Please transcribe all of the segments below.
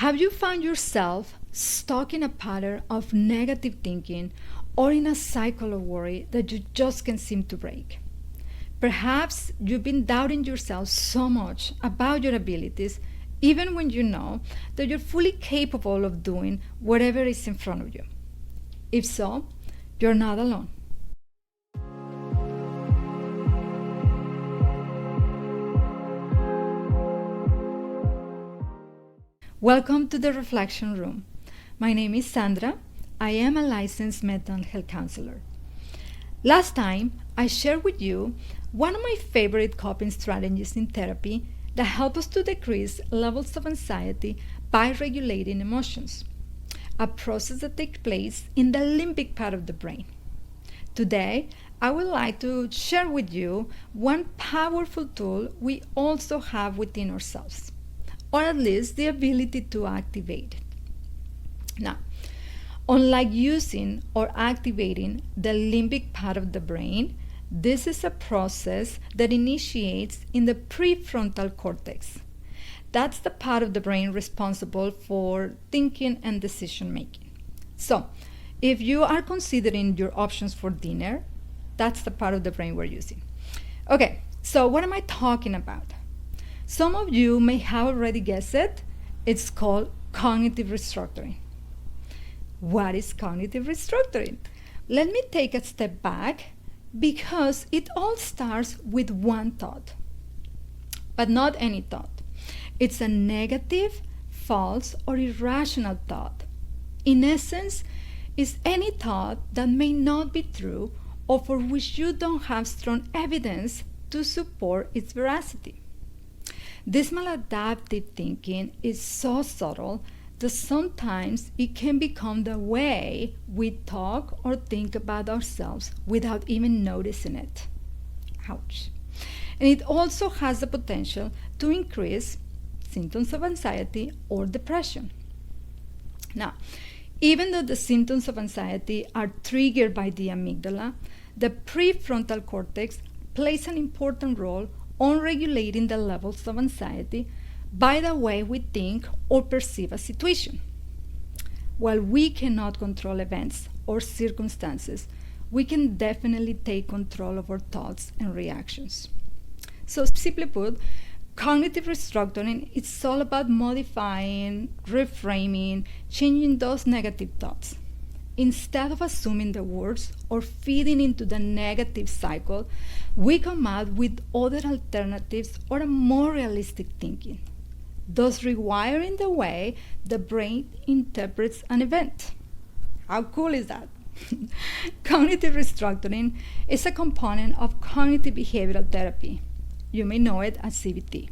Have you found yourself stuck in a pattern of negative thinking or in a cycle of worry that you just can't seem to break? Perhaps you've been doubting yourself so much about your abilities, even when you know that you're fully capable of doing whatever is in front of you. If so, you're not alone. Welcome to the Reflection Room. My name is Zandra. I am a licensed mental health counselor. Last time, I shared with you one of my favorite coping strategies in therapy that help us to decrease levels of anxiety by regulating emotions, a process that takes place in the limbic part of the brain. Today, I would like to share with you one powerful tool we also have within ourselves, or at least the ability to activate it. Now, unlike using or activating the limbic part of the brain, this is a process that initiates in the prefrontal cortex. That's the part of the brain responsible for thinking and decision making. So, if you are considering your options for dinner, that's the part of the brain we're using. Okay, so what am I talking about? Some of you may have already guessed it. It's called cognitive restructuring. What is cognitive restructuring? Let me take a step back because it all starts with one thought, but not any thought. It's a negative, false, or irrational thought. In essence, it's any thought that may not be true or for which you don't have strong evidence to support its veracity. This maladaptive thinking is so subtle that sometimes it can become the way we talk or think about ourselves without even noticing it. Ouch. And it also has the potential to increase symptoms of anxiety or depression. Now, even though the symptoms of anxiety are triggered by the amygdala, the prefrontal cortex plays an important role on regulating the levels of anxiety by the way we think or perceive a situation. While we cannot control events or circumstances, we can definitely take control of our thoughts and reactions. So simply put, cognitive restructuring is all about modifying, reframing, changing those negative thoughts. Instead of assuming the worst or feeding into the negative cycle, we come out with other alternatives or a more realistic thinking, thus rewiring the way the brain interprets an event. How cool is that? Cognitive restructuring is a component of cognitive behavioral therapy. You may know it as CBT,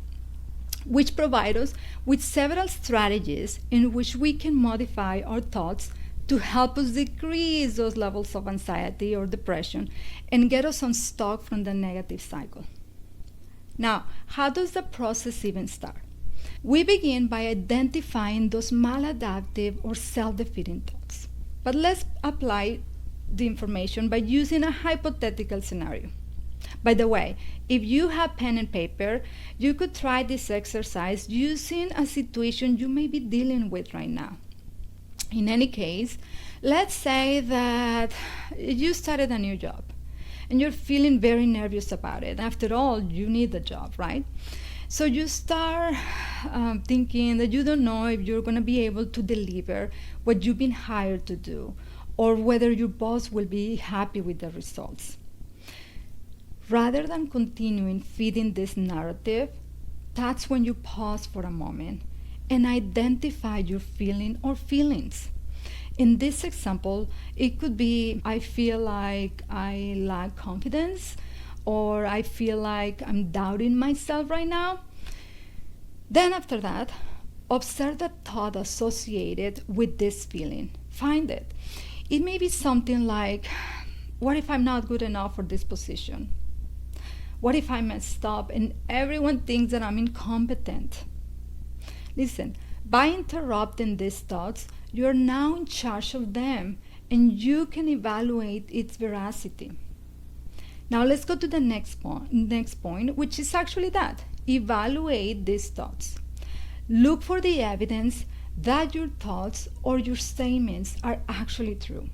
which provides us with several strategies in which we can modify our thoughts to help us decrease those levels of anxiety or depression and get us unstuck from the negative cycle. Now, how does the process even start? We begin by identifying those maladaptive or self-defeating thoughts. But let's apply the information by using a hypothetical scenario. By the way, if you have pen and paper, you could try this exercise using a situation you may be dealing with right now. In any case, let's say that you started a new job and you're feeling very nervous about it. After all, you need the job, right? So you start thinking that you don't know if you're going to be able to deliver what you've been hired to do or whether your boss will be happy with the results. Rather than continuing feeding this narrative, that's when you pause for a moment and identify your feeling or feelings. In this example, it could be, I feel like I lack confidence, or I feel like I'm doubting myself right now. Then after that, observe the thought associated with this feeling. Find it. It may be something like, what if I'm not good enough for this position? What if I messed up and everyone thinks that I'm incompetent? Listen, by interrupting these thoughts, you're now in charge of them and you can evaluate its veracity. Now let's go to the next point, which is actually that. Evaluate these thoughts. Look for the evidence that your thoughts or your statements are actually true.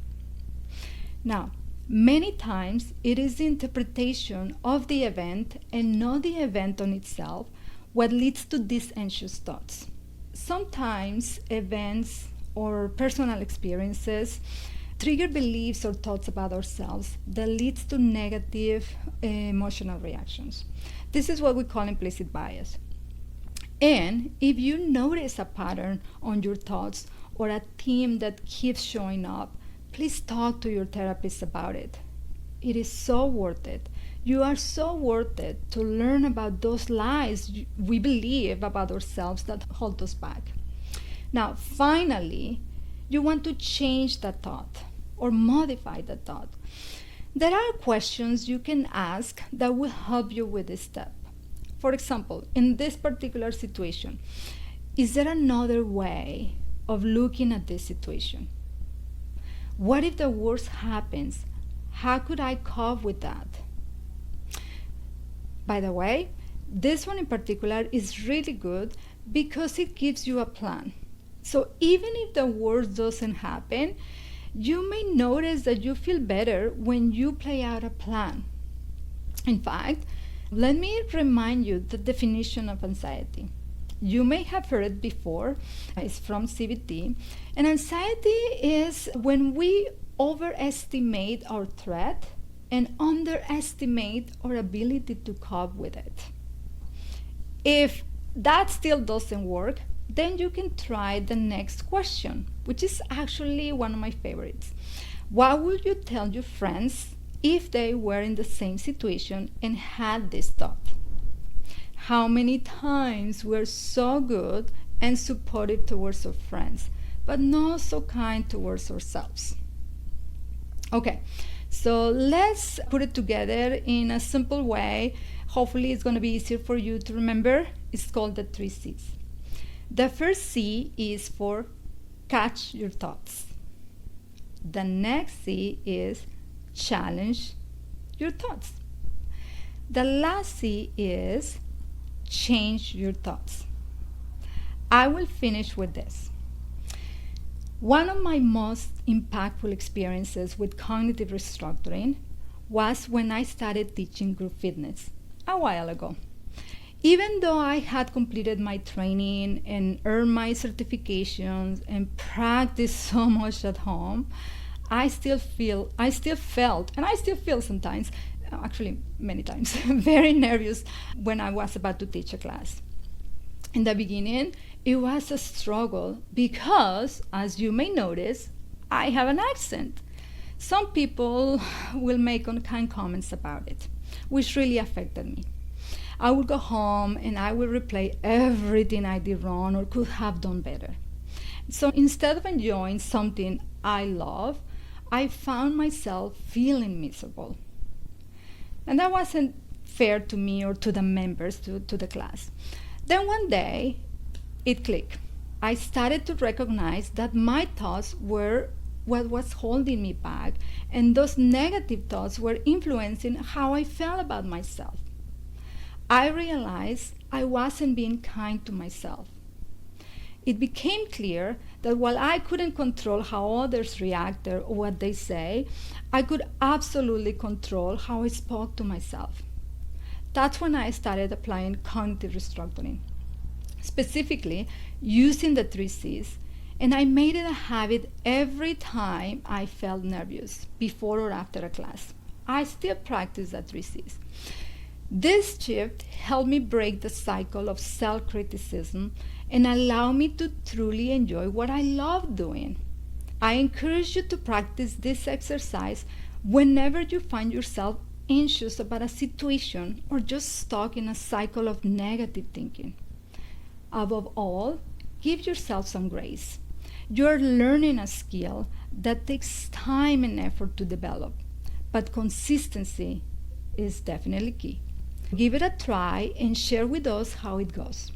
Now, many times it is the interpretation of the event and not the event on itself what leads to these anxious thoughts. Sometimes events or personal experiences trigger beliefs or thoughts about ourselves that leads to negative emotional reactions. This is what we call implicit bias. And if you notice a pattern on your thoughts or a theme that keeps showing up, please talk to your therapist about it. It is so worth it. You are so worth it to learn about those lies we believe about ourselves that hold us back. Now, finally, you want to change that thought or modify the thought. There are questions you can ask that will help you with this step. For example, in this particular situation, is there another way of looking at this situation? What if the worst happens? How could I cope with that? By the way, this one in particular is really good because it gives you a plan. So even if the worst doesn't happen, you may notice that you feel better when you play out a plan. In fact, let me remind you the definition of anxiety. You may have heard it before. It's from CBT. And anxiety is when we overestimate our threat and underestimate our ability to cope with it. If that still doesn't work, then you can try the next question, which is actually one of my favorites. What would you tell your friends if they were in the same situation and had this thought? How many times we're so good and supportive towards our friends, but not so kind towards ourselves? Okay, so let's put it together in a simple way. Hopefully it's going to be easier for you to remember. It's called the 3 C's. The first C is for catch your thoughts. The next C is challenge your thoughts. The last C is change your thoughts. I will finish with this. One of my most impactful experiences with cognitive restructuring was when I started teaching group fitness a while ago. Even though I had completed my training and earned my certifications and practiced so much at home, I still felt, and I still feel sometimes, actually many times, very nervous when I was about to teach a class. In the beginning, it was a struggle because, as you may notice, I have an accent. Some people will make unkind comments about it, which really affected me. I would go home and I would replay everything I did wrong or could have done better. So instead of enjoying something I love, I found myself feeling miserable. And that wasn't fair to me or to the members, to the class. Then one day, it clicked. I started to recognize that my thoughts were what was holding me back, and those negative thoughts were influencing how I felt about myself. I realized I wasn't being kind to myself. It became clear that while I couldn't control how others reacted or what they say, I could absolutely control how I spoke to myself. That's when I started applying cognitive restructuring, specifically using the 3 C's, and I made it a habit every time I felt nervous, before or after a class. I still practice the 3 C's. This shift helped me break the cycle of self-criticism and allow me to truly enjoy what I love doing. I encourage you to practice this exercise whenever you find yourself anxious about a situation or just stuck in a cycle of negative thinking. Above all, give yourself some grace. You're learning a skill that takes time and effort to develop, but consistency is definitely key. Give it a try and share with us how it goes.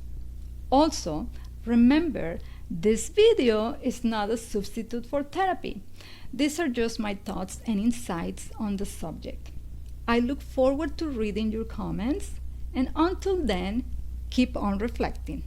Also, remember, this video is not a substitute for therapy. These are just my thoughts and insights on the subject. I look forward to reading your comments, and until then, keep on reflecting.